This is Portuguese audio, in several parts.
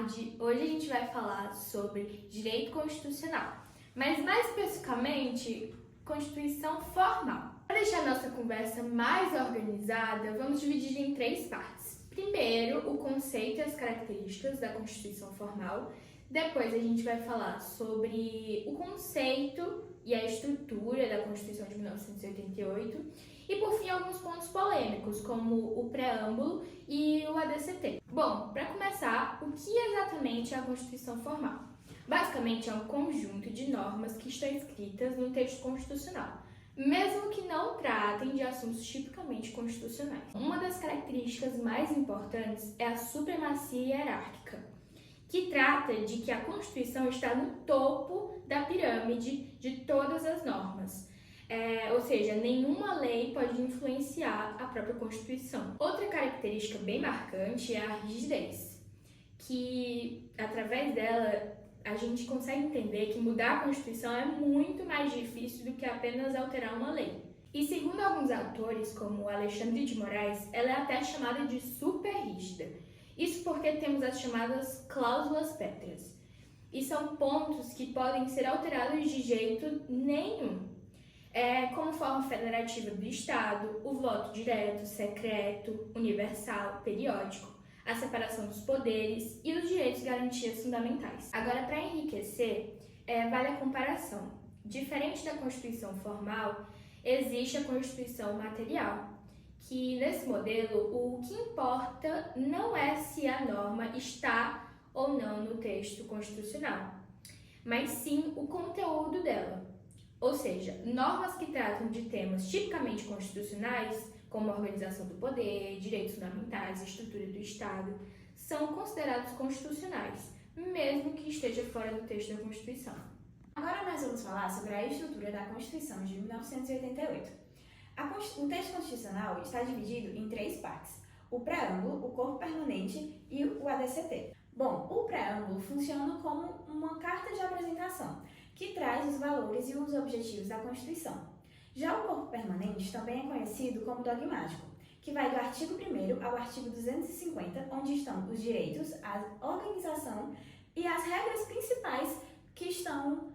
tarde. Hoje a gente vai falar sobre direito constitucional, mas mais especificamente, Constituição formal. Para deixar a nossa conversa mais organizada, vamos dividir em três partes. Primeiro, o conceito e as características da Constituição formal. Depois a gente vai falar sobre o conceito e a estrutura da Constituição de 1988. E por fim, alguns pontos polêmicos, como o preâmbulo e o ADCT. Bom, para começar, o que exatamente é a Constituição formal? Basicamente, é um conjunto de normas que estão escritas no texto constitucional, mesmo que não tratem de assuntos tipicamente constitucionais. Uma das características mais importantes é a supremacia hierárquica, que trata de que a Constituição está no topo da pirâmide de todas as normas. Ou seja, nenhuma lei pode influenciar a própria Constituição. Outra característica bem marcante é a rigidez, que através dela a gente consegue entender que mudar a Constituição é muito mais difícil do que apenas alterar uma lei. E segundo alguns autores, como Alexandre de Moraes, ela é até chamada de super rígida. Isso porque temos as chamadas cláusulas pétreas. E são pontos que podem ser alterados de jeito nenhum. Como forma federativa do Estado, o voto direto, secreto, universal, periódico, a separação dos poderes e os direitos e garantias fundamentais. Agora, para enriquecer, vale a comparação. Diferente da Constituição formal, existe a Constituição material, que nesse modelo o que importa não é se a norma está ou não no texto constitucional, mas sim o conteúdo dela. Ou seja, normas que tratam de temas tipicamente constitucionais, como a organização do poder, direitos fundamentais, estrutura do Estado, são considerados constitucionais, mesmo que esteja fora do texto da Constituição. Agora nós vamos falar sobre a estrutura da Constituição de 1988. O texto constitucional está dividido em três partes: o preâmbulo, o corpo permanente e o ADCT. Bom, o preâmbulo funciona como uma carta de apresentação, que traz os valores e os objetivos da Constituição. Já o corpo permanente também é conhecido como dogmático, que vai do artigo 1º ao artigo 250, onde estão os direitos, a organização e as regras principais que estão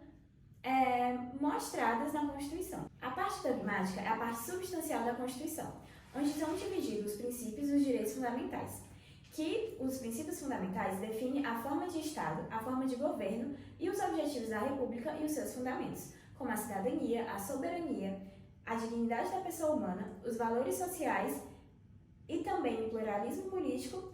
mostradas na Constituição. A parte dogmática é a parte substancial da Constituição, onde estão divididos os princípios e os direitos fundamentais, que os princípios fundamentais definem a forma de Estado, a forma de governo e os objetivos da República e os seus fundamentos, como a cidadania, a soberania, a dignidade da pessoa humana, os valores sociais e também o pluralismo político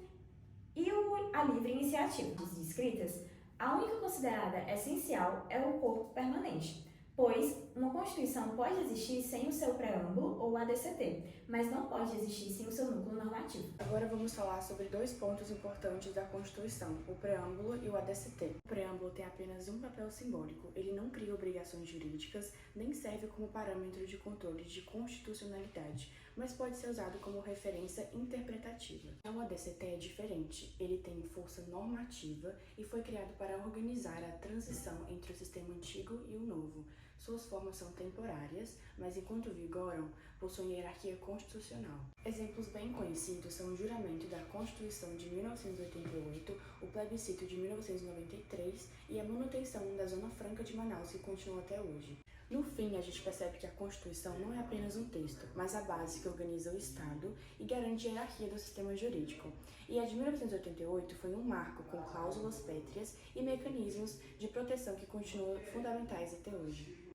e a livre iniciativa. Descritas, a única considerada essencial é o corpo permanente, pois uma Constituição pode existir sem o seu preâmbulo ou ADCT, mas não pode existir sem o seu núcleo normativo. Agora vamos falar sobre dois pontos importantes da Constituição, o preâmbulo e o ADCT. O preâmbulo tem apenas um papel simbólico, ele não cria obrigações jurídicas, nem serve como parâmetro de controle de constitucionalidade, mas pode ser usado como referência interpretativa. O ADCT é diferente, ele tem força normativa e foi criado para organizar a transição entre o sistema antigo e o novo. Suas formas são temporárias, mas enquanto vigoram, possuem hierarquia constitucional. Exemplos bem conhecidos são o juramento da Constituição de 1988, o plebiscito de 1993 e a manutenção da Zona Franca de Manaus, que continua até hoje. No fim, a gente percebe que a Constituição não é apenas um texto, mas a base que organiza o Estado e garante a hierarquia do sistema jurídico. E a de 1988 foi um marco com cláusulas pétreas e mecanismos de proteção que continuam fundamentais até hoje.